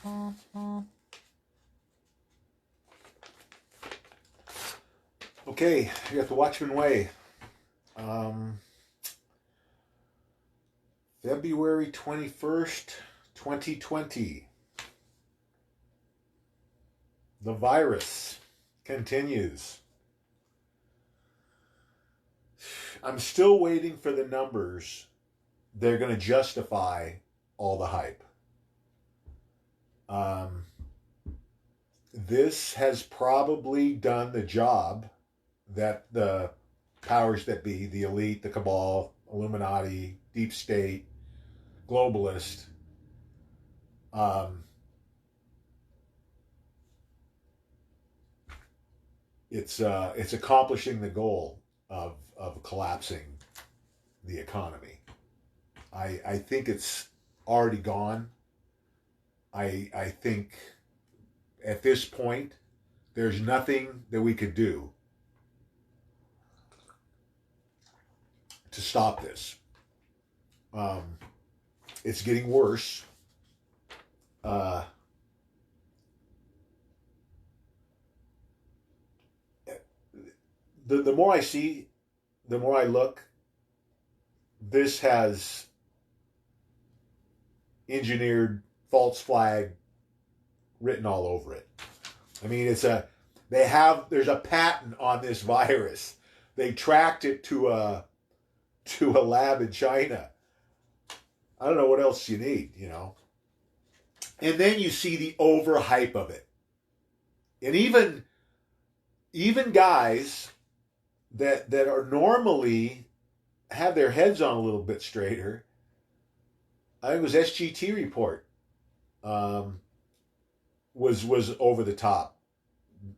Okay, we got the Watchmen Way. Um, February 21st, 2020. The virus continues. I'm still waiting for the numbers. They're going to justify all the hype. This has probably done the job that the powers that be, the elite, the cabal, Illuminati, deep state, globalist, it's accomplishing the goal of collapsing the economy. I think it's already gone. I think at this point there's nothing that we could do to stop this. It's getting worse. The more I see, the more I look, this has engineered false flag written all over it. I mean, there's a patent on this virus. They tracked it to a lab in China. I don't know what else you need, you know. And then you see the overhype of it. And even guys that are normally have their heads on a little bit straighter. I think it was SGT report was over the top.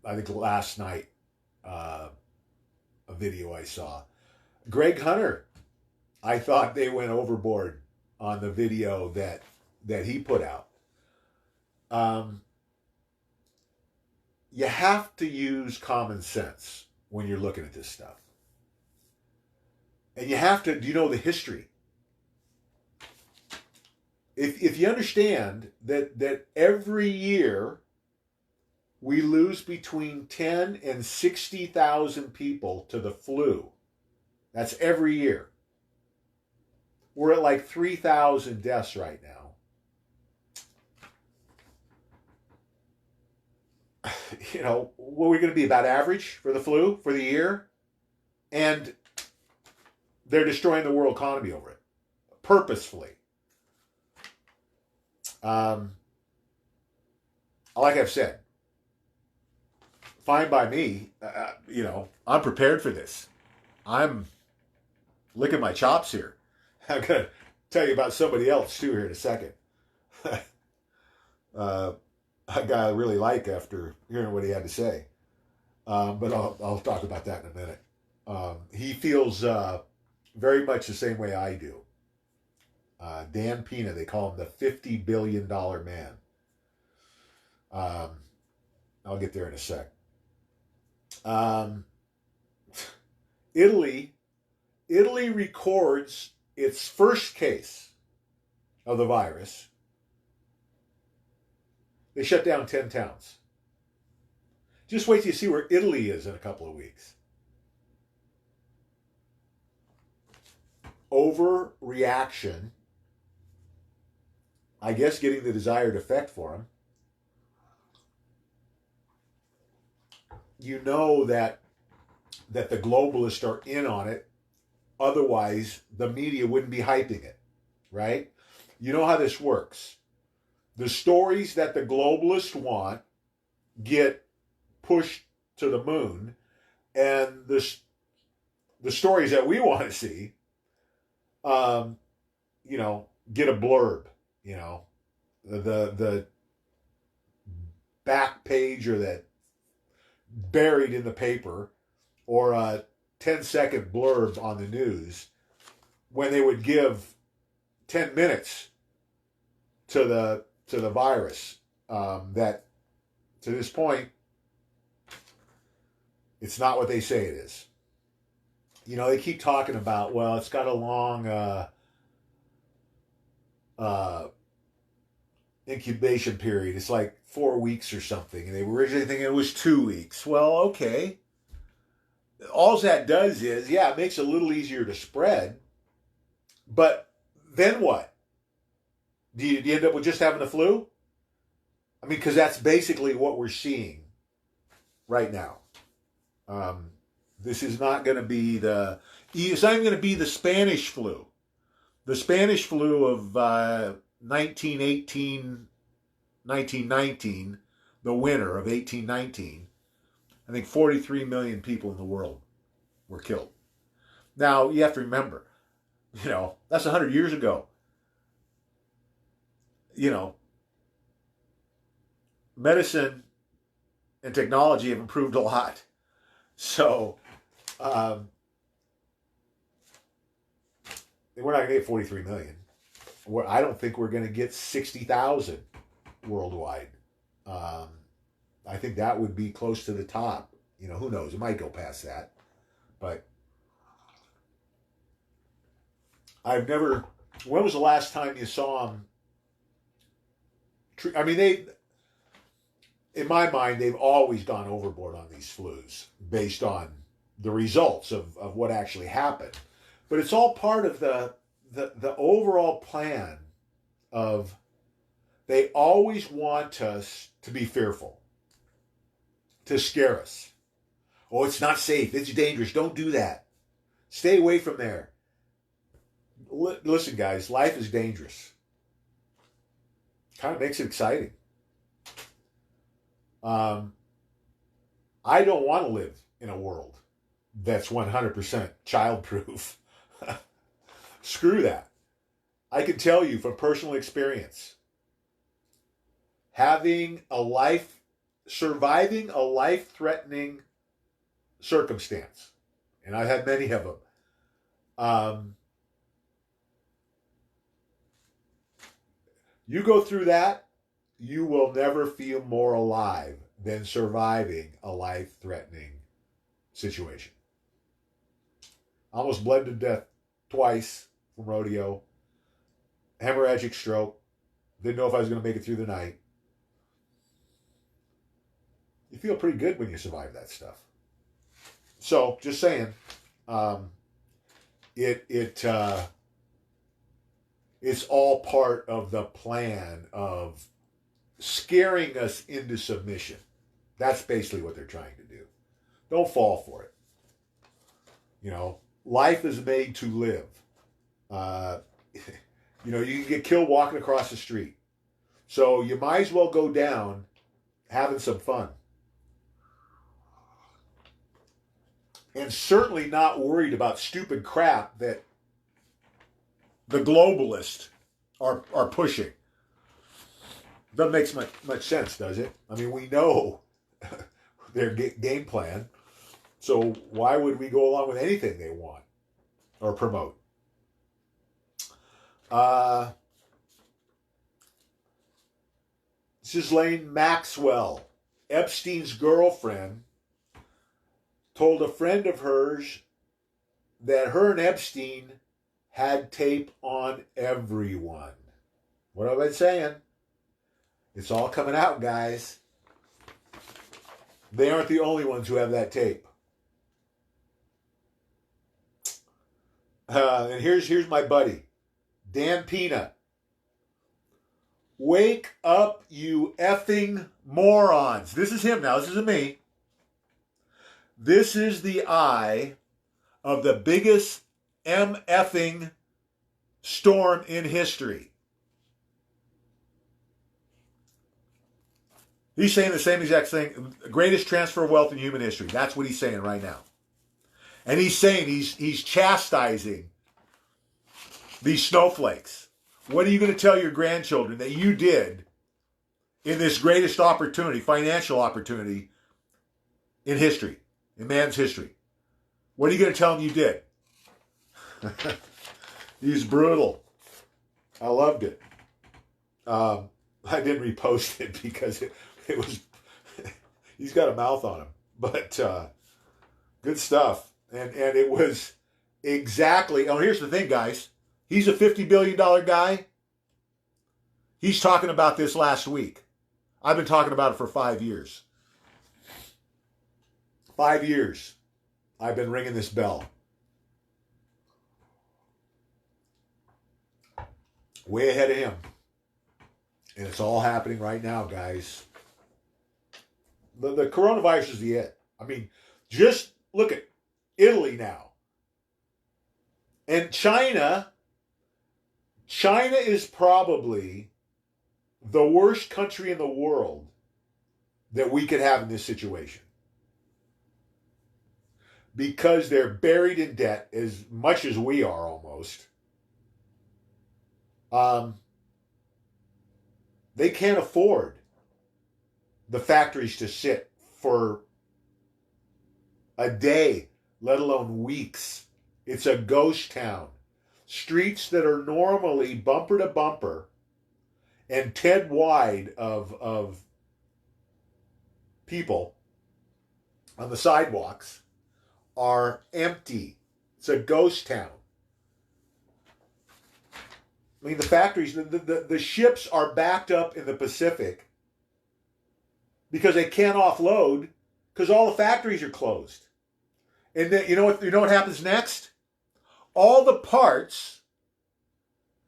I think last night, a video I saw. Greg Hunter, I thought they went overboard on the video that he put out. You have to use common sense when you're looking at this stuff. And you have to, do you know the history? If you understand that every year we lose between 10 and 60,000 people to the flu. That's every year. We're at like 3,000 deaths right now. You know, what are we going to be, about average for the flu for the year? And they're destroying the world economy over it, purposefully. Like I've said, fine by me. You know, I'm prepared for this. I'm licking my chops here. I'm going to tell you about somebody else too here in a second. A guy I really like after hearing what he had to say. But I'll talk about that in a minute. He feels very much the same way I do. Dan Pena, they call him the $50 billion man. I'll get there in a sec. Italy records its first case of the virus. They shut down 10 towns. Just wait till you see where Italy is in a couple of weeks. Overreaction. I guess getting the desired effect for them. You know that the globalists are in on it. Otherwise, the media wouldn't be hyping it, right? You know how this works. The stories that the globalists want get pushed to the moon, and the stories that we want to see, you know, get a blurb. You know, the back page or that buried in the paper, or a 10-second blurb on the news, when they would give 10 minutes to the virus. That to this point, it's not what they say it is. You know, they keep talking about, well, it's got a long incubation period. It's like 4 weeks or something. And they were originally thinking it was 2 weeks. Well, okay. All that does is, yeah, it makes it a little easier to spread. But then what? Do you end up with just having the flu? I mean, because that's basically what we're seeing right now. This is not going to be it's not even going to be the Spanish flu. The Spanish flu of 1918, 1919, the winter of 1819, I think 43 million people in the world were killed. Now, you have to remember, that's 100 years ago. Medicine and technology have improved a lot. So, we're not going to get 43 million. I don't think we're going to get 60,000 worldwide. I think that would be close to the top. Who knows? It might go past that. But when was the last time you saw them? I mean, in my mind, they've always gone overboard on these flus based on the results of what actually happened. But it's all part of the overall plan of they always want us to be fearful, to scare us. Oh, it's not safe. It's dangerous. Don't do that. Stay away from there. Listen, guys, life is dangerous. Kind of makes it exciting. I don't want to live in a world that's 100% childproof. Screw that. I can tell you from personal experience, surviving a life-threatening circumstance, and I've had many of them, you go through that, you will never feel more alive than surviving a life-threatening situation. Almost bled to death twice from rodeo. Hemorrhagic stroke. Didn't know if I was going to make it through the night. You feel pretty good when you survive that stuff. So, just saying, it's all part of the plan of scaring us into submission. That's basically what they're trying to do. Don't fall for it. Life is made to live. You can get killed walking across the street. So you might as well go down having some fun. And certainly not worried about stupid crap that the globalists are pushing. Doesn't make much sense, does it? I mean, we know their game plan. So why would we go along with anything they want or promote? Ghislaine Maxwell, Epstein's girlfriend, told a friend of hers that her and Epstein had tape on everyone. What have I been saying? It's all coming out, guys. They aren't the only ones who have that tape. And here's my buddy, Dan Pena. Wake up, you effing morons. This is him now. This isn't me. This is the eye of the biggest MFing storm in history. He's saying the same exact thing. Greatest transfer of wealth in human history. That's what he's saying right now. And he's saying he's chastising these snowflakes. What are you going to tell your grandchildren that you did in this greatest opportunity, financial opportunity in history, in man's history? What are you going to tell them you did? He's brutal. I loved it. I didn't repost it because it was, he's got a mouth on him. But good stuff. And it was exactly, here's the thing, guys. He's a $50 billion guy. He's talking about this last week. I've been talking about it for 5 years. 5 years I've been ringing this bell. Way ahead of him. And it's all happening right now, guys. The coronavirus is the it. I mean, just look at Italy now. And China is probably the worst country in the world that we could have in this situation. Because they're buried in debt as much as we are almost. They can't afford the factories to sit for a day, let alone weeks. It's a ghost town. Streets that are normally bumper to bumper and 10 wide of people on the sidewalks are empty. It's a ghost town. I mean, the factories, the ships are backed up in the Pacific because they can't offload because all the factories are closed. And then, you know what happens next? All the parts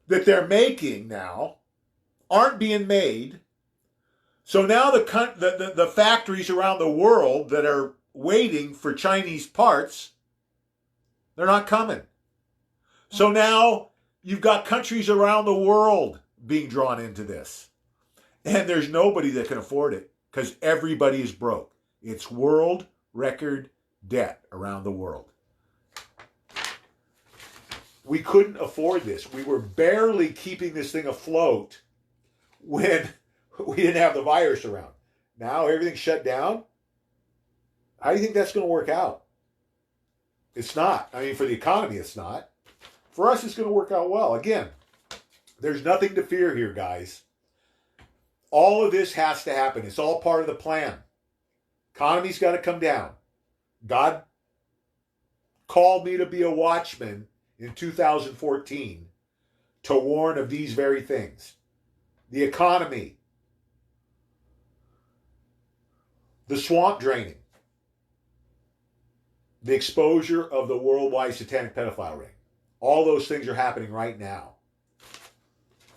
that they're making now aren't being made. So now the factories around the world that are waiting for Chinese parts, they're not coming. So now you've got countries around the world being drawn into this. And there's nobody that can afford it because everybody is broke. It's world record debt around the world. We couldn't afford this. We were barely keeping this thing afloat when we didn't have the virus around. Now everything's shut down. How do you think that's going to work out? It's not. I mean, for the economy, it's not. For us, it's going to work out well. Again, there's nothing to fear here, guys. All of this has to happen. It's all part of the plan. Economy's got to come down. God called me to be a watchman in 2014 to warn of these very things. The economy, the swamp draining, the exposure of the worldwide satanic pedophile ring. All those things are happening right now.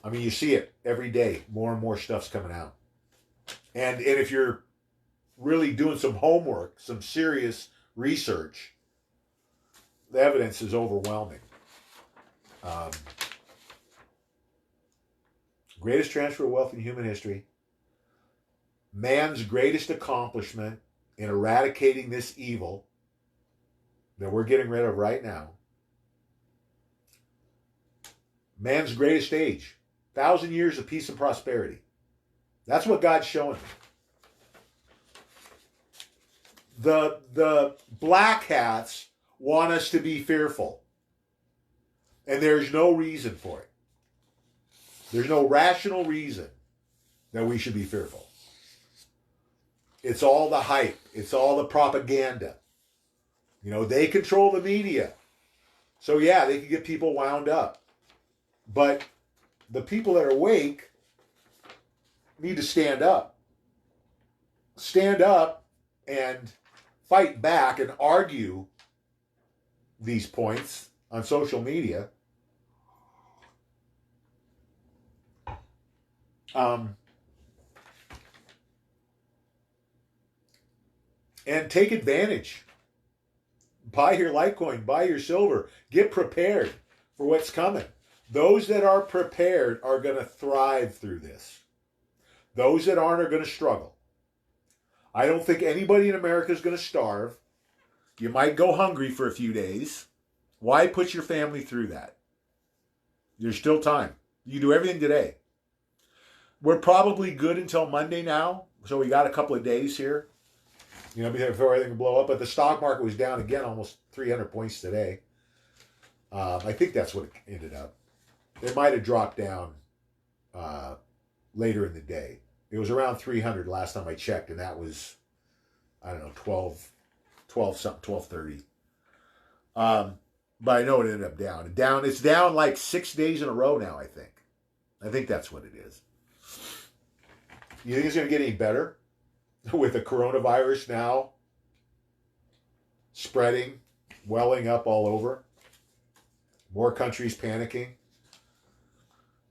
I mean, you see it every day. More and more stuff's coming out. And if you're really doing some homework, some serious research, the evidence is overwhelming. Greatest transfer of wealth in human history. Man's greatest accomplishment in eradicating this evil that we're getting rid of right now. Man's greatest age. 1,000 years of peace and prosperity. That's what God's showing me. The black hats want us to be fearful. And there's no reason for it. There's no rational reason that we should be fearful. It's all the hype. It's all the propaganda. You know, they control the media. So yeah, they can get people wound up. But the people that are awake need to stand up. Stand up and fight back and argue these points on social media. And take advantage. Buy your Litecoin, buy your silver. Get prepared for what's coming. Those that are prepared are going to thrive through this. Those that aren't are going to struggle. I don't think anybody in America is going to starve. You might go hungry for a few days. Why put your family through that? There's still time. You do everything today. We're probably good until Monday now. So we got a couple of days here. You know, before everything can blow up. But the stock market was down again almost 300 points today. I think that's what it ended up. It might have dropped down later in the day. It was around 300 last time I checked, and that was, I don't know, 12 something, 12:30. But I know it ended up down. It's down like 6 days in a row now, I think. I think that's what it is. You think it's going to get any better with the coronavirus now spreading, welling up all over? More countries panicking?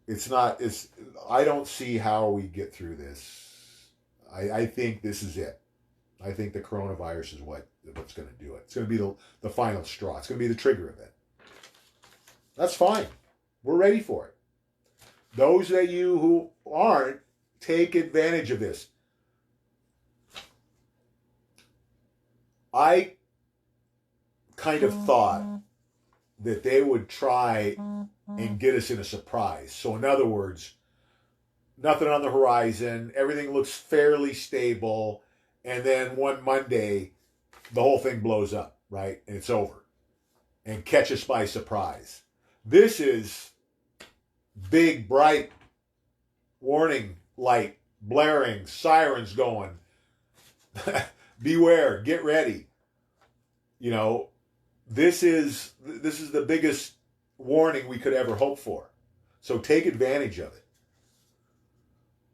I don't see how we get through this. I think this is it. I think the coronavirus is what's going to do it. It's going to be the final straw. It's going to be the trigger event. That's fine. We're ready for it. Those of you who aren't, take advantage of this. I kind of thought that they would try and get us in a surprise. So in other words, nothing on the horizon, everything looks fairly stable, and then one Monday, the whole thing blows up, right? And it's over. And catch us by surprise. This is big, bright warning light blaring, sirens going. Beware, get ready. You know, this is the biggest warning we could ever hope for. So take advantage of it.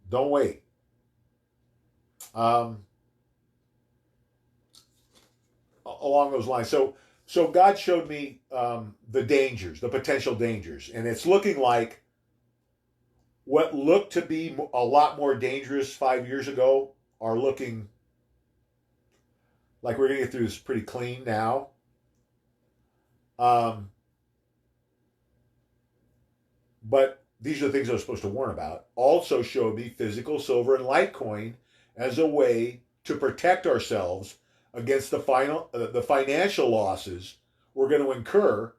Don't wait. Along those lines. So God showed me the dangers, the potential dangers. And it's looking like what looked to be a lot more dangerous 5 years ago are looking like we're going to get through this pretty clean now. But these are the things I was supposed to warn about. Also showed me physical silver and Litecoin as a way to protect ourselves against the financial losses we're going to incur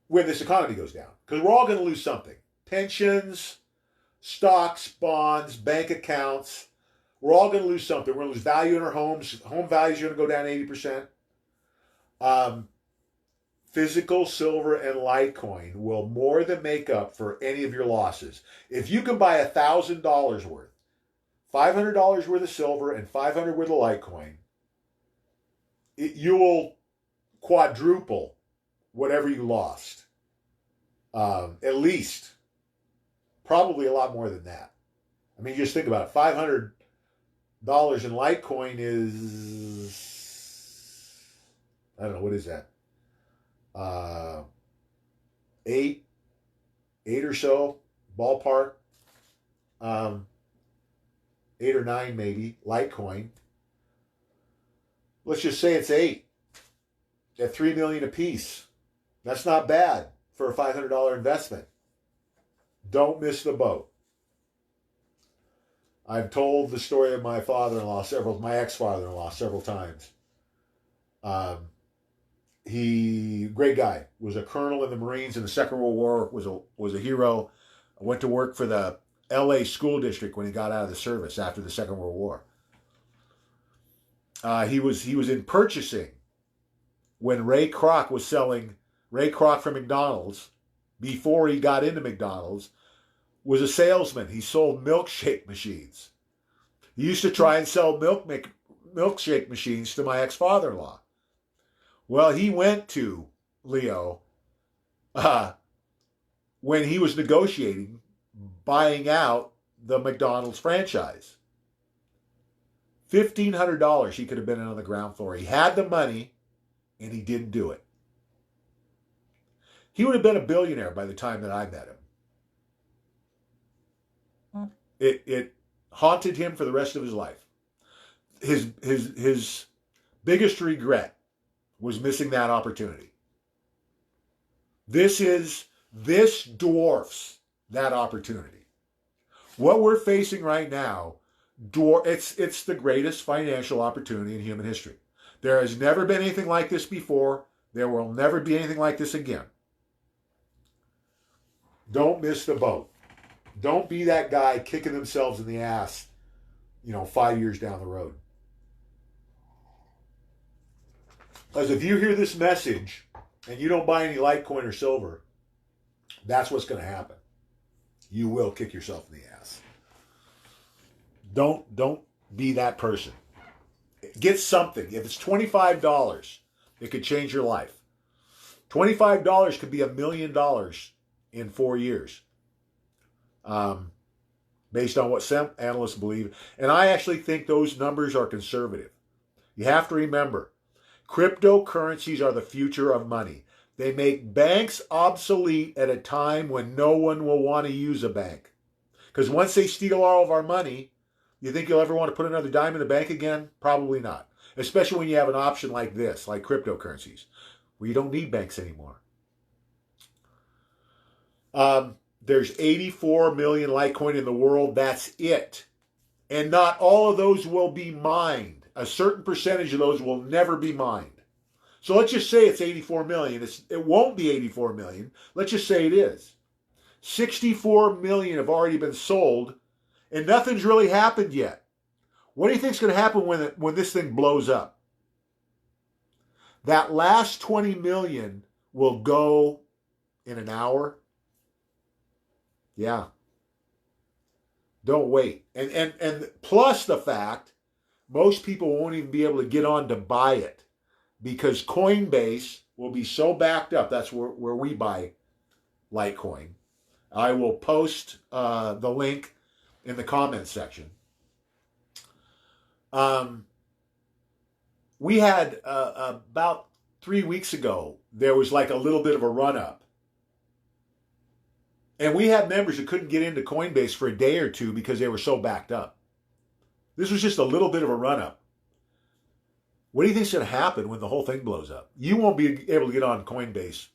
when this economy goes down. Because we're all going to lose something. Pensions, stocks, bonds, bank accounts. We're all going to lose something. We're going to lose value in our homes. Home values are going to go down 80%. Physical silver and Litecoin will more than make up for any of your losses. If you can buy $1,000 worth, $500 worth of silver and $500 worth of Litecoin, you will quadruple whatever you lost. At least. Probably a lot more than that. I mean, just think about it. $500 in Litecoin is, I don't know, what is that? 8 or so, ballpark. 8 or 9 maybe, Litecoin. Let's just say it's 8 at $3 million a piece. That's not bad for a $500 investment. Don't miss the boat. I've told the story of my my ex-father-in-law several times. He, great guy, was a colonel in the Marines in the Second World War, was a hero. Went to work for the LA school district when he got out of the service after the Second World War. He was in purchasing when Ray Kroc from McDonald's, before he got into McDonald's, was a salesman. He sold milkshake machines. He used to try and sell milkshake machines to my ex-father-in-law. Well, he went to Leo when he was negotiating buying out the McDonald's franchise. $1,500 he could have been in on the ground floor. He had the money, and he didn't do it. He would have been a billionaire by the time that I met him. It haunted him for the rest of his life. His biggest regret was missing that opportunity. This dwarfs that opportunity. What we're facing right now, it's the greatest financial opportunity in human history. There has never been anything like this before. There will never be anything like this again. Don't miss the boat. Don't be that guy kicking themselves in the ass, 5 years down the road. Because if you hear this message and you don't buy any Litecoin or silver, that's what's going to happen. You will kick yourself in the ass. Don't be that person. Get something. If it's $25, it could change your life. $25 could be $1 million in 4 years. based on what some analysts believe. And I actually think those numbers are conservative. You have to remember, cryptocurrencies are the future of money. They make banks obsolete at a time when no one will want to use a bank. Because once they steal all of our money, you think you'll ever want to put another dime in the bank again? Probably not. Especially when you have an option like this, like cryptocurrencies, where you don't need banks anymore. There's 84 million Litecoin in the world. That's it. And not all of those will be mined. A certain percentage of those will never be mined. So let's just say it's 84 million. It won't be 84 million. Let's just say it is. 64 million have already been sold, and nothing's really happened yet. What do you think is going to happen when this thing blows up? That last 20 million will go in an hour. Yeah. Don't wait. And plus the fact, most people won't even be able to get on to buy it because Coinbase will be so backed up. That's where we buy Litecoin. I will post the link in the comments section. We had about 3 weeks ago, there was like a little bit of a run-up. And we had members who couldn't get into Coinbase for a day or two because they were so backed up. This was just a little bit of a run-up. What do you think is going to happen when the whole thing blows up? You won't be able to get on Coinbase.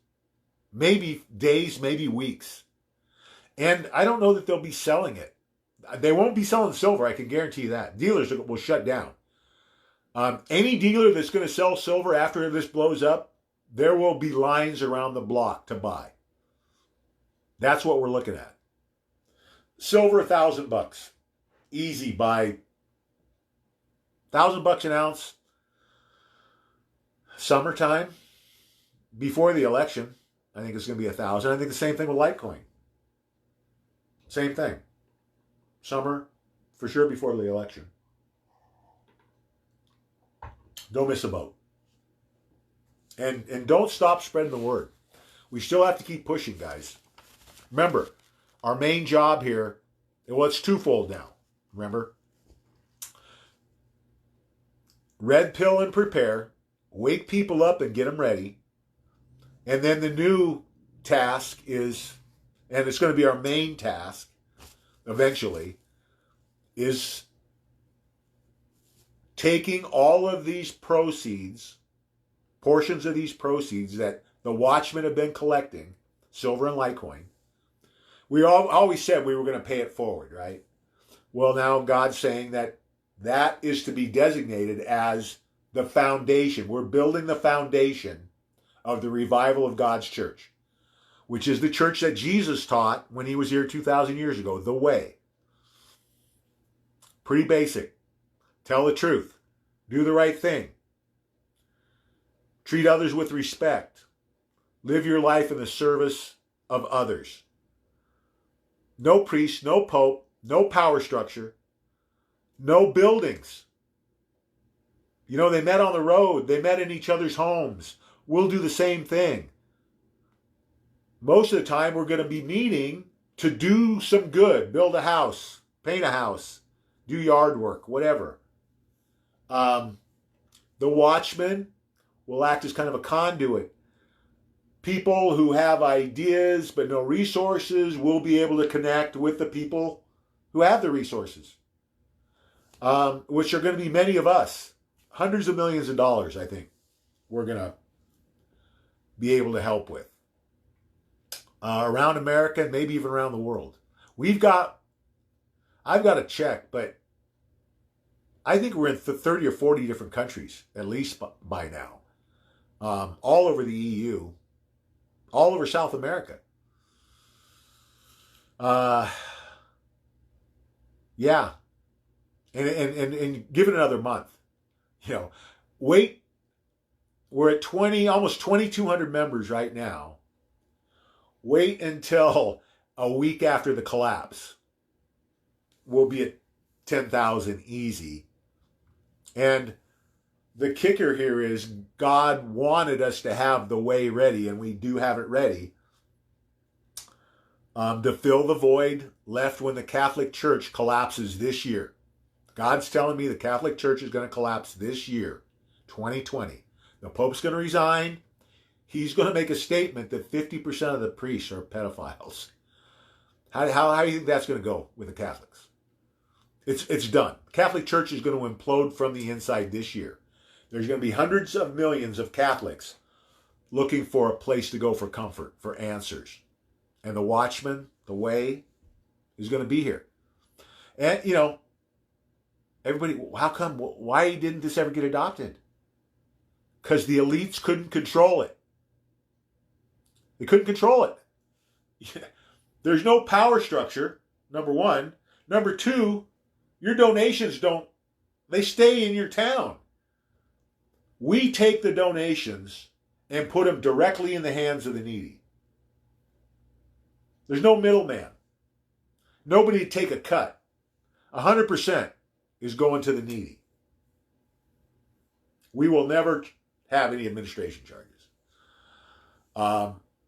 Maybe days, maybe weeks. And I don't know that they'll be selling it. They won't be selling silver, I can guarantee you that. Dealers will shut down. Any dealer that's going to sell silver after this blows up, there will be lines around the block to buy. That's what we're looking at. Silver, $1,000. Easy buy. $1,000 an ounce. Summertime, before the election, I think it's going to be 1,000. I think the same thing with Litecoin. Same thing. Summer, for sure before the election. Don't miss a boat. And don't stop spreading the word. We still have to keep pushing, guys. Remember, our main job here, well, it's twofold now. Remember? Red pill and prepare. Wake people up and get them ready. And then the new task is, and it's going to be our main task eventually, is taking all of these proceeds, portions of these proceeds that the Watchmen have been collecting, silver and Litecoin. We always said we were going to pay it forward, right? Well, now God's saying that is to be designated as the foundation. We're building the foundation of the revival of God's church, which is the church that Jesus taught when he was here 2,000 years ago, the way. Pretty basic. Tell the truth. Do the right thing. Treat others with respect. Live your life in the service of others. No priest, no pope, no power structure, no buildings. You know, they met on the road. They met in each other's homes. We'll do the same thing. Most of the time, we're going to be meeting to do some good. Build a house, paint a house, do yard work, whatever. The Watchmen will act as kind of a conduit. People who have ideas but no resources will be able to connect with the people who have the resources, which are going to be many of us. Hundreds of millions of dollars, I think, we're going to be able to help with. Around America and maybe even around the world. I've got to check, but I think we're in 30 or 40 different countries, at least by now. All over the EU. All over South America. Yeah. And give it another month. You know, wait. We're at almost 2,200 members right now. Wait until a week after the collapse. We'll be at 10,000 easy. And the kicker here is God wanted us to have the way ready, and we do have it ready. to fill the void left when the Catholic Church collapses this year. God's telling me the Catholic Church is going to collapse this year, 2020. The Pope's going to resign. He's going to make a statement that 50% of the priests are pedophiles. How do you think that's going to go with the Catholics? It's done. Catholic Church is going to implode from the inside this year. There's going to be hundreds of millions of Catholics looking for a place to go for comfort, for answers. And the Watchmen, the Way, is going to be here. And, you know, everybody, how come, why didn't this ever get adopted? Because the elites couldn't control it. They couldn't control it. There's no power structure, number one. Number two, your donations they stay in your town. We take the donations and put them directly in the hands of the needy. There's no middleman. Nobody to take a cut. 100% is going to the needy. We will never have any administration charges.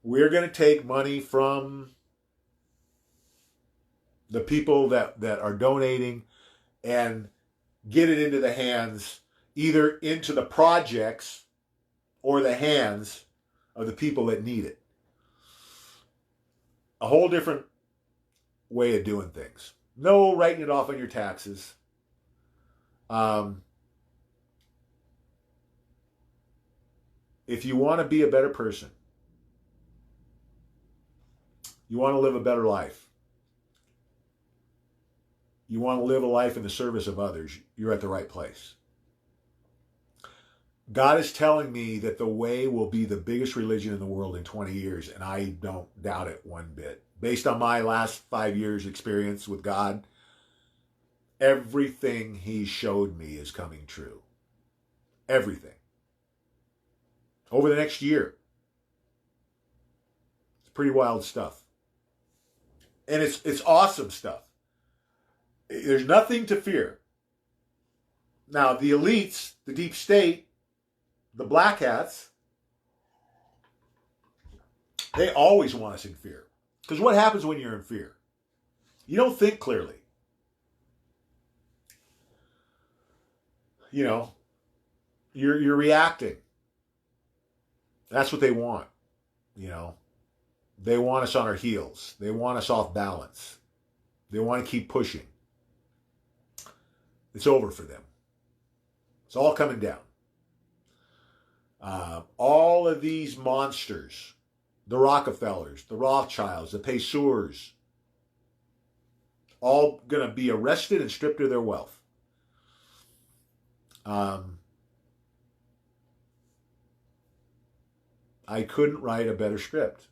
We're going to take money from the people that are donating and get it into the hands, either into the projects or the hands of the people that need it. A whole different way of doing things. No writing it off on your taxes. If you want to be a better person, you want to live a better life, you want to live a life in the service of others, you're at the right place. God is telling me that the Way will be the biggest religion in the world in 20 years, and I don't doubt it one bit. Based on my last 5 years' experience with God, everything He showed me is coming true. Everything. Over the next year. It's pretty wild stuff. And it's awesome stuff. There's nothing to fear. Now, the elites, the deep state, the black hats, they always want us in fear. Because what happens when you're in fear? You don't think clearly. You know, you're reacting. That's what they want. You know, they want us on our heels. They want us off balance. They want to keep pushing. It's over for them. It's all coming down. All of these monsters, the Rockefellers, the Rothschilds, the Peseurs, all going to be arrested and stripped of their wealth. I couldn't write a better script.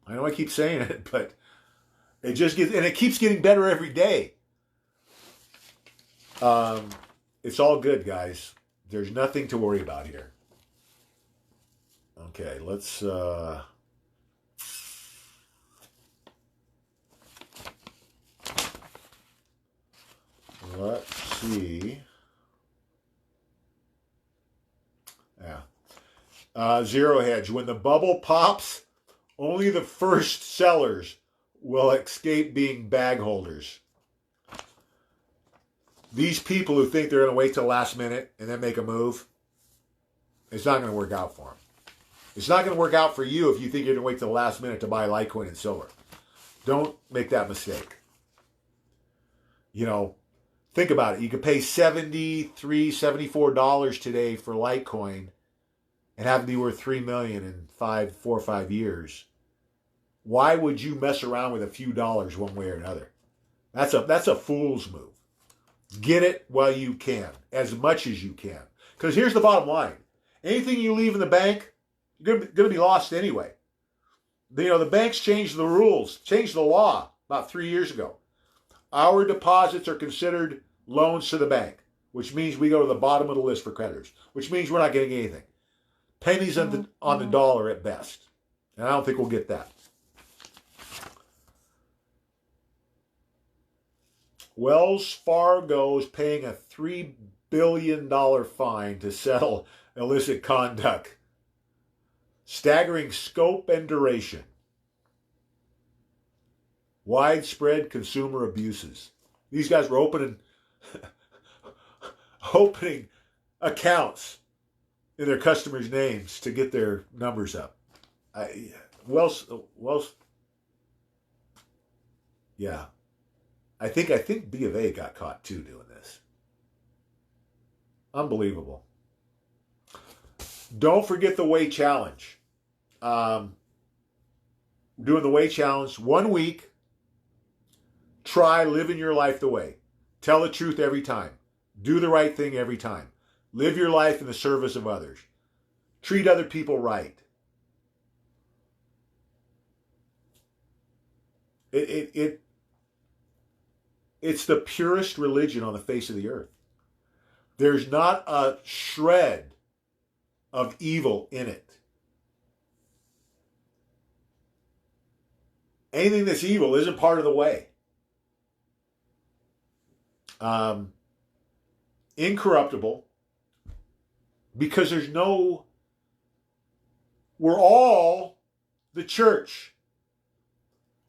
I know I keep saying it, but it just gets, and it keeps getting better every day. It's all good, guys. There's nothing to worry about here. Okay, let's see. Yeah. Zero Hedge. When the bubble pops, only the first sellers will escape being bag holders. These people who think they're going to wait till the last minute and then make a move, it's not going to work out for them. It's not going to work out for you if you think you're going to wait till the last minute to buy Litecoin and silver. Don't make that mistake. You know, think about it. You could pay $73, $74 today for Litecoin and have it be worth $3 million in 4 or 5 years. Why would you mess around with a few dollars one way or another? That's a fool's move. Get it while you can, as much as you can. Because here's the bottom line. Anything you leave in the bank, you're going to be lost anyway. You know, the banks changed the rules, changed the law about 3 years ago. Our deposits are considered loans to the bank, which means we go to the bottom of the list for creditors, which means we're not getting anything. Pennies on the dollar at best. And I don't think we'll get that. Wells Fargo is paying a $3 billion fine to settle illicit conduct. Staggering scope and duration. Widespread consumer abuses. These guys were opening accounts in their customers' names to get their numbers up. Yeah. I think B of A got caught too doing this. Unbelievable. Don't forget the Way Challenge. Doing the Way Challenge 1 week. Try living your life the way. Tell the truth every time. Do the right thing every time. Live your life in the service of others. Treat other people right. It's the purest religion on the face of the earth. There's not a shred of evil in it. Anything that's evil isn't part of the way. Incorruptible, because we're all the church.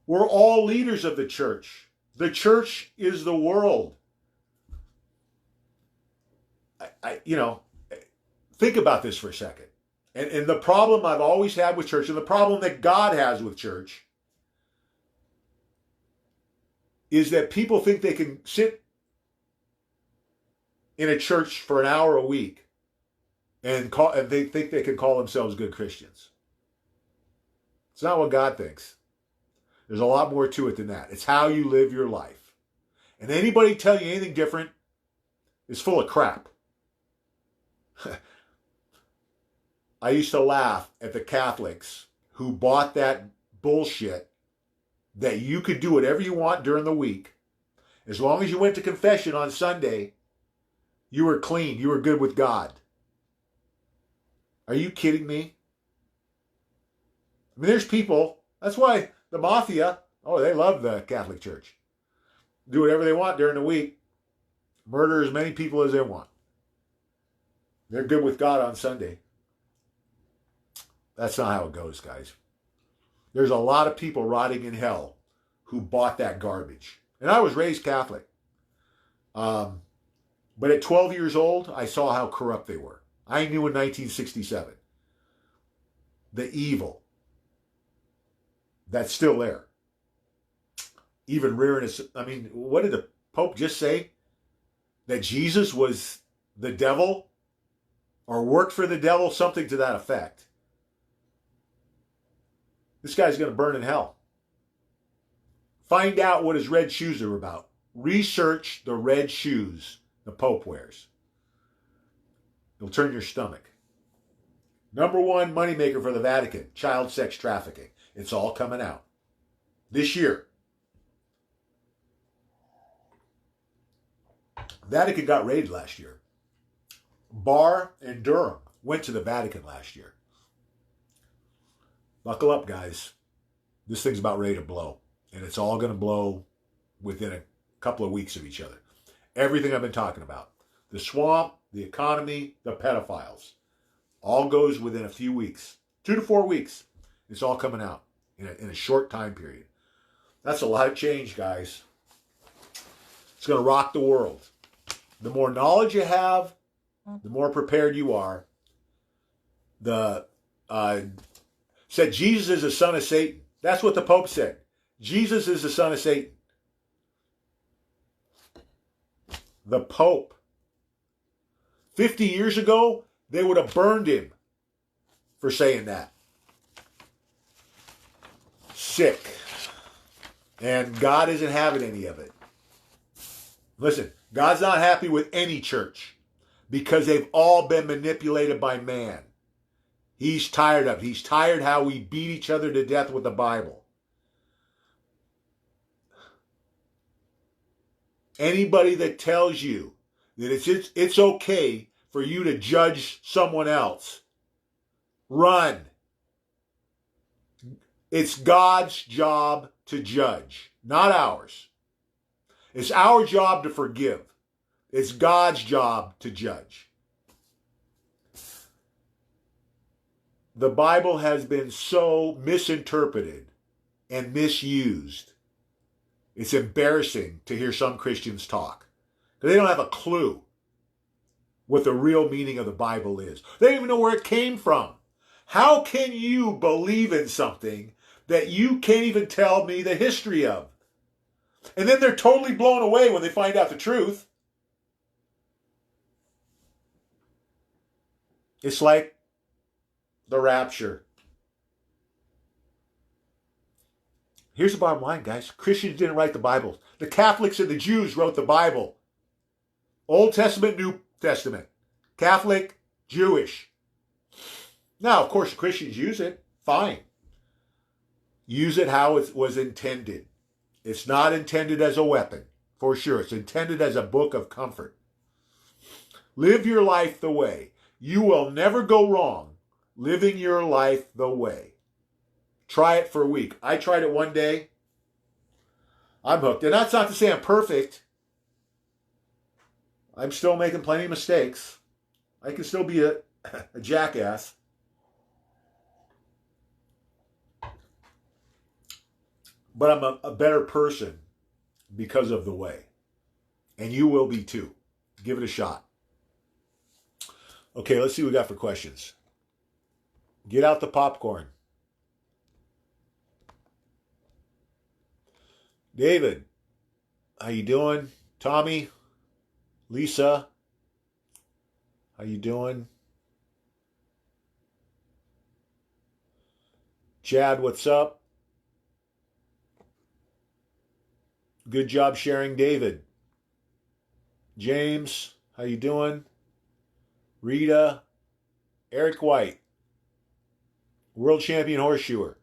We're all leaders of the church. The church is the world. Think about this for a second. And the problem I've always had with church, and the problem that God has with church, is that people think they can sit in a church for an hour a week and they think they can call themselves good Christians. It's not what God thinks. There's a lot more to it than that. It's how you live your life. And anybody telling you anything different is full of crap. I used to laugh at the Catholics who bought that bullshit that you could do whatever you want during the week. As long as you went to confession on Sunday, you were clean. You were good with God. Are you kidding me? I mean, there's people. That's why the mafia, they love the Catholic Church. Do whatever they want during the week. Murder as many people as they want. They're good with God on Sunday. That's not how it goes, guys. There's a lot of people rotting in hell who bought that garbage. And I was raised Catholic. But at 12 years old, I saw how corrupt they were. I knew in 1967 the evil that's still there. Even rearing us. I mean, what did the Pope just say? That Jesus was the devil or worked for the devil? Something to that effect. This guy's going to burn in hell. Find out what his red shoes are about. Research the red shoes the Pope wears. It'll turn your stomach. Number one moneymaker for the Vatican, child sex trafficking. It's all coming out this year. Vatican got raided last year. Barr and Durham went to the Vatican last year. Buckle up, guys. This thing's about ready to blow. And it's all going to blow within a couple of weeks of each other. Everything I've been talking about. The swamp, the economy, the pedophiles. All goes within a few weeks. 2 to 4 weeks. It's all coming out in a short time period. That's a lot of change, guys. It's going to rock the world. The more knowledge you have, the more prepared you are. Said Jesus is the son of Satan. That's what the Pope said. Jesus is the son of Satan. The Pope. 50 years ago, they would have burned him for saying that. Sick. And God isn't having any of it. Listen, God's not happy with any church because they've all been manipulated by man. He's tired of it. He's tired how we beat each other to death with the Bible. Anybody that tells you that it's okay for you to judge someone else, run. It's God's job to judge, not ours. It's our job to forgive. It's God's job to judge. The Bible has been so misinterpreted and misused It's embarrassing to hear some Christians talk. They don't have a clue what the real meaning of the Bible is. They don't even know where it came from. How can you believe in something that you can't even tell me the history of? And then they're totally blown away when they find out the truth. It's like the rapture. Here's the bottom line, guys. Christians didn't write the Bible. The Catholics and the Jews wrote the Bible. Old Testament, New Testament. Catholic, Jewish. Now, of course, Christians use it. Fine. Use it how it was intended. It's not intended as a weapon, for sure. It's intended as a book of comfort. Live your life the way. You will never go wrong living your life the way. Try it for a week. I tried it one day. I'm hooked. And that's not to say I'm perfect. I'm still making plenty of mistakes. I can still be a jackass. But I'm a better person because of the way. And you will be too. Give it a shot. Okay, let's see what we got for questions. Get out the popcorn. David, how you doing? Tommy, Lisa, how you doing? Chad, what's up? Good job sharing, David. James, how you doing? Rita, Eric White, world champion horseshoer.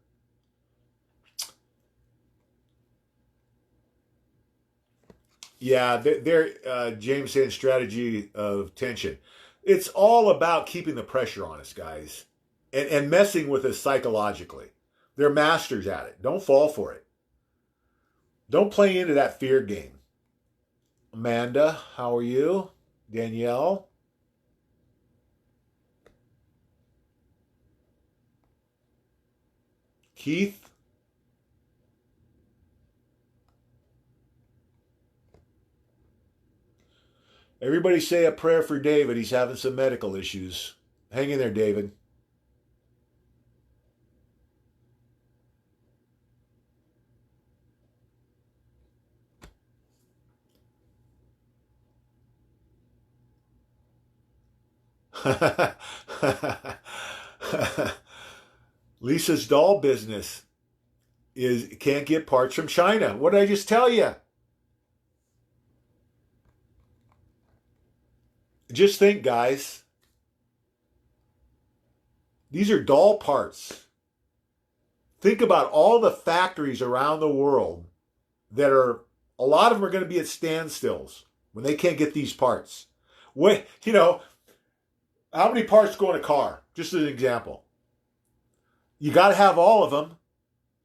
Yeah, they're James saying strategy of tension. It's all about keeping the pressure on us, guys, and messing with us psychologically. They're masters at it. Don't fall for it. Don't play into that fear game. Amanda, how are you? Danielle? Keith? Everybody say a prayer for David. He's having some medical issues. Hang in there, David. Lisa's doll business can't get parts from China. What did I just tell you? Just think, guys. These are doll parts. Think about all the factories around the world that are, a lot of them are going to be at standstills when they can't get these parts. How many parts go in a car? Just as an example. You got to have all of them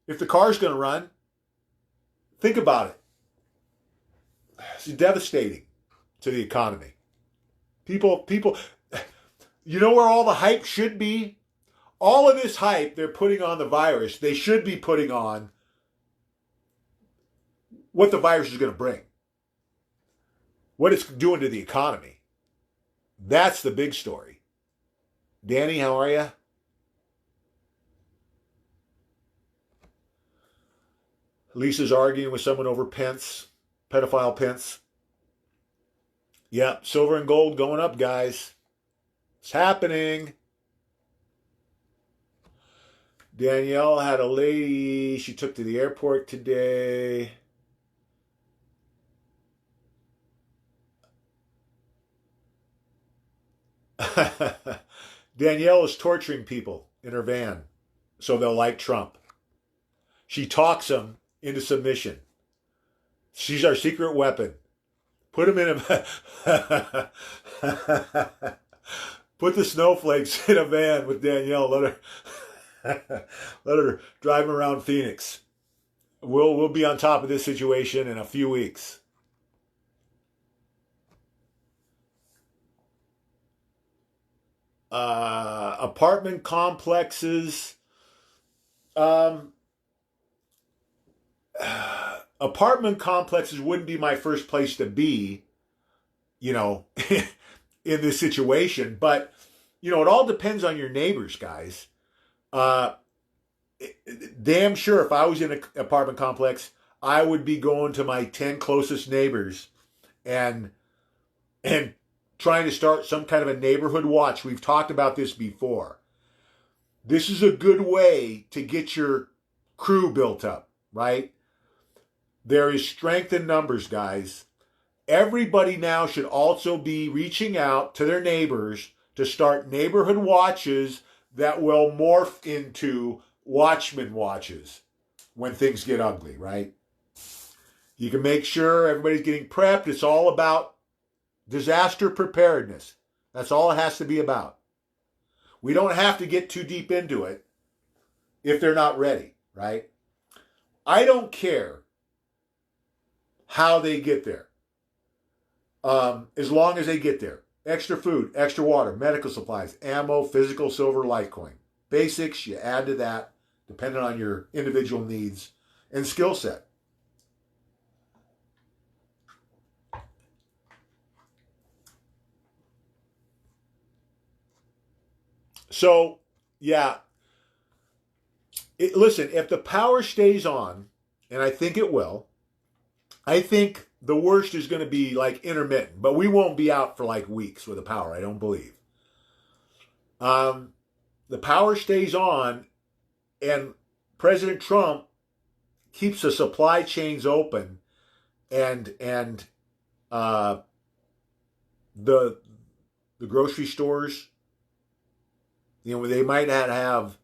if the car's going to run. Think about it. It's devastating to the economy. People, you know where all the hype should be? All of this hype they're putting on the virus, they should be putting on what the virus is going to bring. What it's doing to the economy. That's the big story. Danny, how are you? Lisa's arguing with someone over Pence, pedophile Pence. Yep, silver and gold going up, guys. It's happening. Danielle had a lady she took to the airport today. Danielle is torturing people in her van so they'll like Trump. She talks them into submission. She's our secret weapon. Put them in a... Put the snowflakes in a van with Danielle. Let her drive them around Phoenix. We'll be on top of this situation in a few weeks. Apartment complexes. apartment complexes wouldn't be my first place to be, you know, in this situation. But, you know, it all depends on your neighbors, guys. Uh, Damn sure if I was in an apartment complex, I would be going to my 10 closest neighbors and and trying to start some kind of a neighborhood watch. We've talked about this before. This is a good way to get your crew built up, right? There is strength in numbers, guys. Everybody now should also be reaching out to their neighbors to start neighborhood watches that will morph into Watchmen watches when things get ugly, right? You can make sure everybody's getting prepped. It's all about disaster preparedness. That's all it has to be about. We don't have to get too deep into it if they're not ready, right? I don't care how they get there, as long as they get there. Extra food, extra water, medical supplies, ammo, physical silver, Litecoin. Basics, you add to that, depending on your individual needs and skill set. So, yeah, listen, if the power stays on, and I think it will, I think the worst is going to be like intermittent, but we won't be out for like weeks with the power, I don't believe. The power stays on, and President Trump keeps the supply chains open, and the grocery stores, you know, they might not have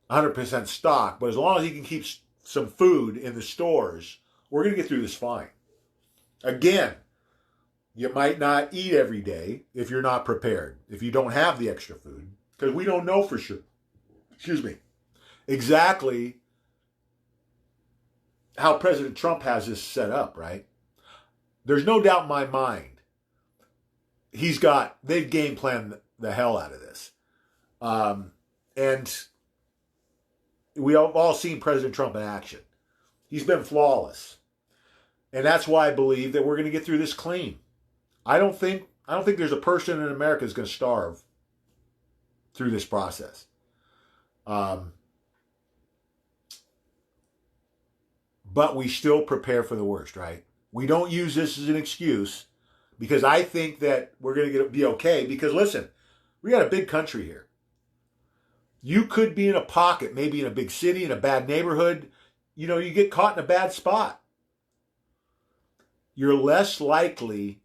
100% stock, but as long as he can keep some food in the stores, we're going to get through this fine. Again, you might not eat every day if you're not prepared, if you don't have the extra food, because we don't know for sure, exactly how President Trump has this set up, right? There's no doubt in my mind they've game planned the hell out of this. And we have all seen President Trump in action. He's been flawless. And that's why I believe that we're going to get through this clean. I don't think there's a person in America that's going to starve through this process. But we still prepare for the worst, right? We don't use this as an excuse, because I think that we're going to be okay. Because listen, we got a big country here. You could be in a pocket, maybe in a big city, in a bad neighborhood. You know, you get caught in a bad spot. You're less likely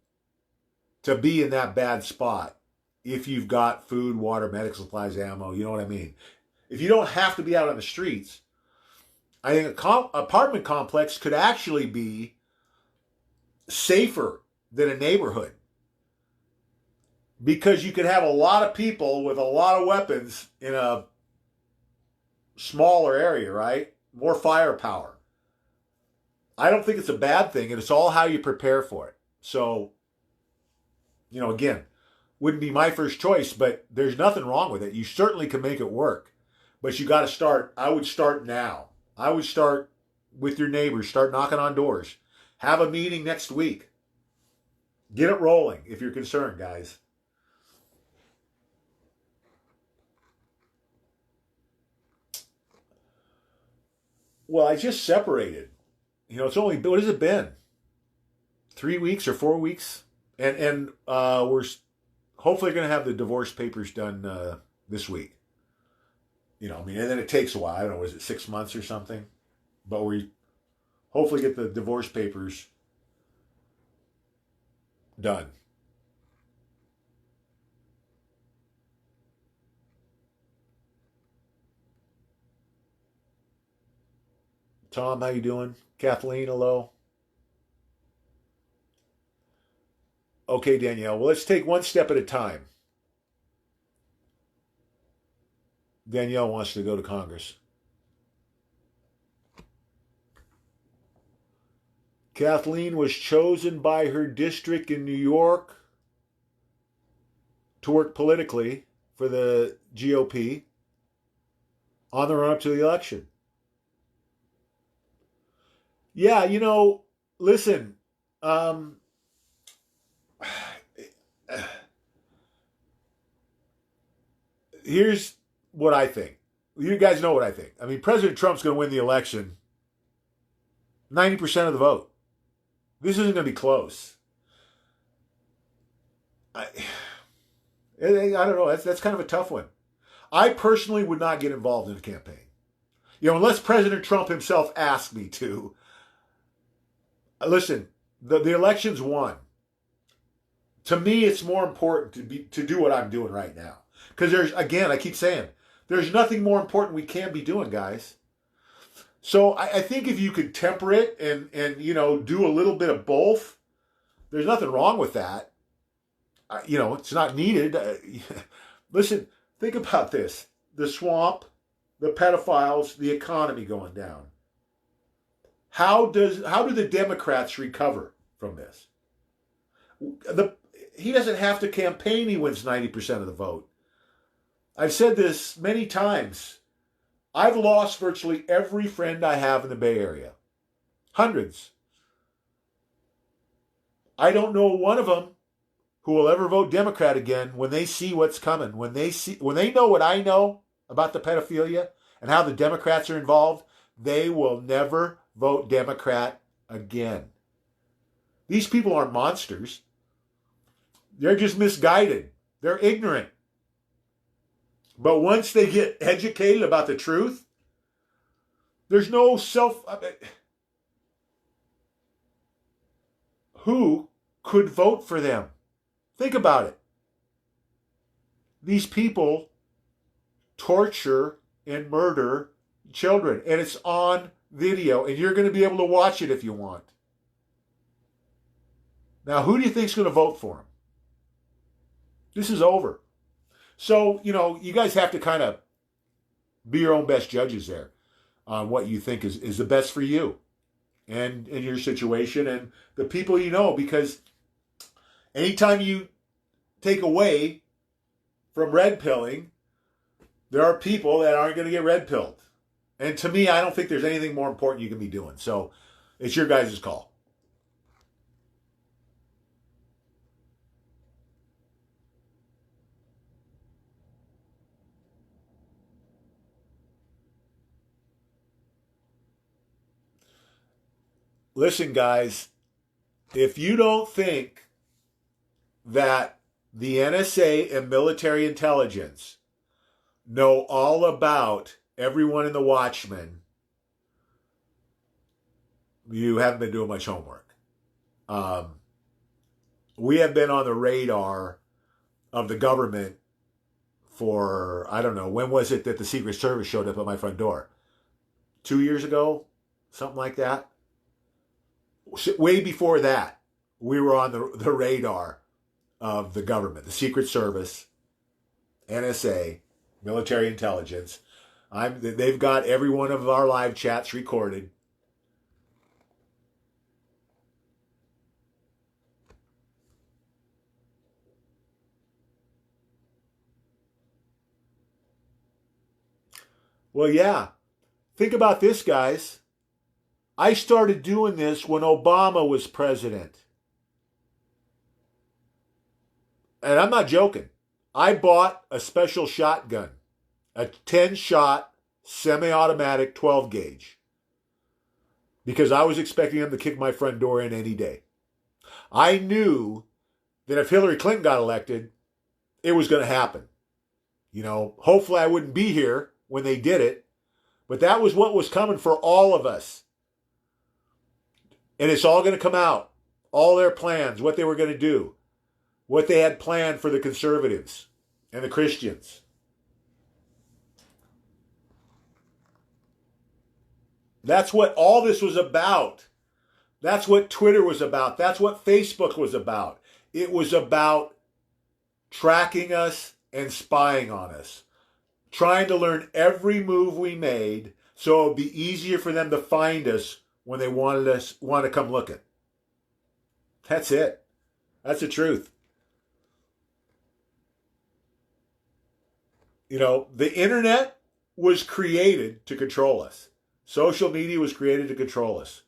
to be in that bad spot if you've got food, water, medical supplies, ammo. You know what I mean? If you don't have to be out on the streets, I think an apartment complex could actually be safer than a neighborhood, because you could have a lot of people with a lot of weapons in a smaller area, right? More firepower. I don't think it's a bad thing, and it's all how you prepare for it. So, you know, again, wouldn't be my first choice, but there's nothing wrong with it. You certainly can make it work, but you got to start. I would start now. I would start with your neighbors. Start knocking on doors. Have a meeting next week. Get it rolling if you're concerned, guys. Well, I just separated. You know, it's only, what has it been? 3 weeks or 4 weeks? And we're hopefully going to have the divorce papers done this week. You know, I mean, and then it takes a while. I don't know, is it 6 months or something? But we hopefully get the divorce papers done. Tom, how you doing? Kathleen, hello. Okay, Danielle. Well, let's take one step at a time. Danielle wants to go to Congress. Kathleen was chosen by her district in New York to work politically for the GOP on the run-up to the election. Yeah, listen, um, here's what I think. You guys know what I think. I mean, President Trump's going to win the election 90% of the vote. This isn't going to be close. I, I don't know. That's kind of a tough one. I personally would not get involved in a campaign. Unless President Trump himself asked me to. Listen, the election's won. To me, it's more important to do what I'm doing right now. Because I keep saying, there's nothing more important we can be doing, guys. So I think if you could temper it and do a little bit of both, there's nothing wrong with that. It's not needed. Listen, think about this: the swamp, the pedophiles, the economy going down. How do the Democrats recover from this? He doesn't have to campaign. He wins 90% of the vote. I've said this many times. I've lost virtually every friend I have in the Bay Area. Hundreds. I don't know one of them who will ever vote Democrat again when they see what's coming. When they know what I know about the pedophilia and how the Democrats are involved, they will never vote Democrat again. These people aren't monsters. They're just misguided. They're ignorant. But once they get educated about the truth, there's no who could vote for them? Think about it. These people torture and murder children, and it's on video, and you're going to be able to watch it if you want. Now, who do you think is going to vote for them? This is over. So, you guys have to kind of be your own best judges there on what you think is the best for you and in your situation and the people you know, because anytime you take away from red pilling, there are people that aren't going to get red pilled. And to me, I don't think there's anything more important you can be doing. So it's your guys' call. Listen, guys, if you don't think that the NSA and military intelligence know all about everyone in the Watchmen, you haven't been doing much homework. We have been on the radar of the government for, I don't know, when was it that the Secret Service showed up at my front door? 2 years ago? Something like that? Way before that, we were on the radar of the government, the Secret Service, NSA, military intelligence. They've got every one of our live chats recorded. Well, yeah. Think about this, guys. I started doing this when Obama was president. And I'm not joking. I bought a special shotgun, a 10-shot semi-automatic 12 gauge, because I was expecting him to kick my front door in any day. I knew that if Hillary Clinton got elected, it was going to happen. Hopefully I wouldn't be here when they did it, but that was what was coming for all of us. And it's all going to come out. All their plans, what they were going to do, what they had planned for the conservatives and the Christians. That's what all this was about. That's what Twitter was about. That's what Facebook was about. It was about tracking us and spying on us, trying to learn every move we made so it would be easier for them to find us when they want to come looking. That's it. That's the truth. The internet was created to control us. Social media was created to control us.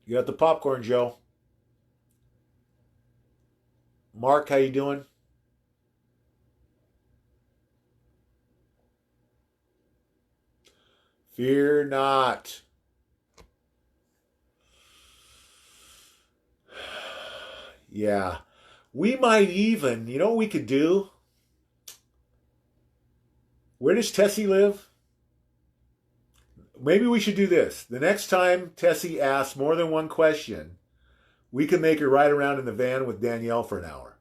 You got the popcorn, Joe. Mark, how you doing? Fear not. Yeah. We might even, you know what we could do? Where does Tessie live? Maybe we should do this. The next time Tessie asks more than one question, we can make her ride around in the van with Danielle for an hour.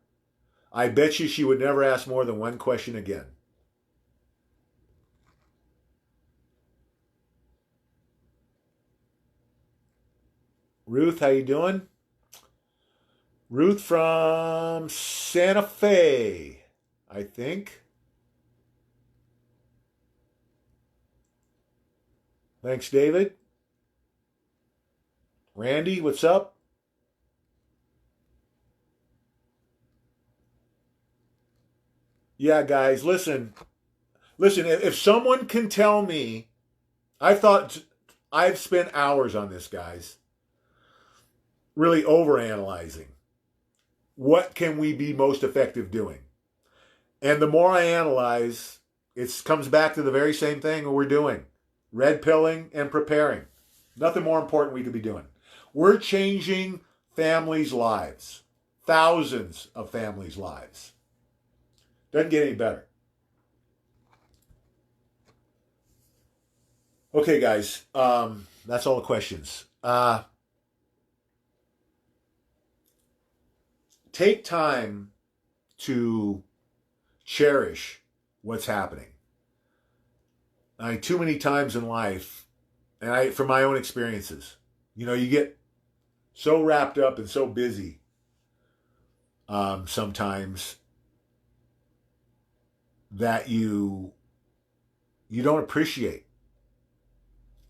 I bet you she would never ask more than one question again. Ruth, how you doing? Ruth from Santa Fe, I think. Thanks, David. Randy, what's up? Yeah, guys, listen. Listen, if someone can tell me, I've spent hours on this, guys, really overanalyzing. What can we be most effective doing? And the more I analyze, it comes back to the very same thing we're doing. Red pilling and preparing. Nothing more important we could be doing. We're changing families' lives. Thousands of families' lives. Doesn't get any better. Okay, guys. That's all the questions. Take time to cherish what's happening. Too many times in life, and from my own experiences, you get so wrapped up and so busy sometimes that you don't appreciate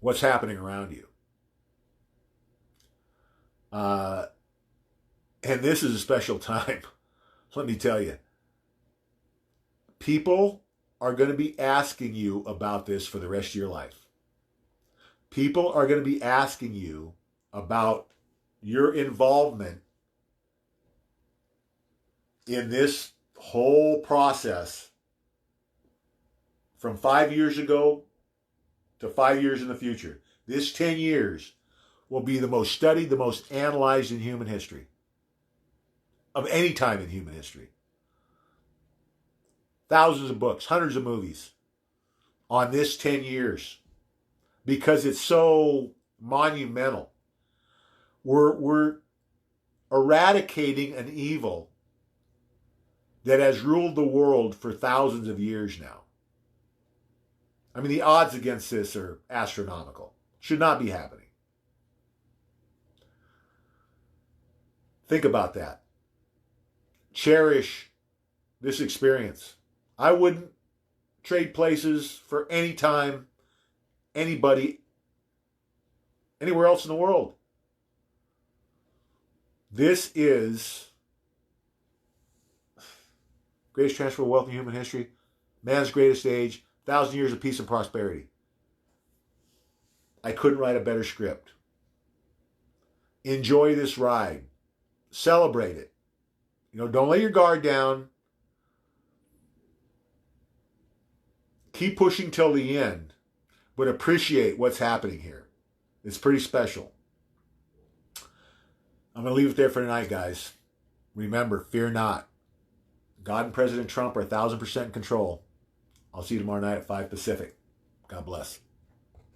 what's happening around you. And this is a special time. Let me tell you. People are going to be asking you about this for the rest of your life. People are going to be asking you about your involvement in this whole process from 5 years ago to 5 years in the future. This 10 years will be the most studied, the most analyzed in human history. Of any time in human history. Thousands of books, hundreds of movies on this 10 years because it's so monumental. We're eradicating an evil that has ruled the world for thousands of years now. I mean, the odds against this are astronomical. Should not be happening. Think about that. Cherish this experience. I wouldn't trade places for any time, anybody, anywhere else in the world. This is greatest transfer of wealth in human history, man's greatest age, 1,000 years of peace and prosperity. I couldn't write a better script. Enjoy this ride. Celebrate it. Don't let your guard down. Keep pushing till the end, but appreciate what's happening here. It's pretty special. I'm going to leave it there for tonight, guys. Remember, fear not. God and President Trump are 1,000% in control. I'll see you tomorrow night at 5 Pacific. God bless.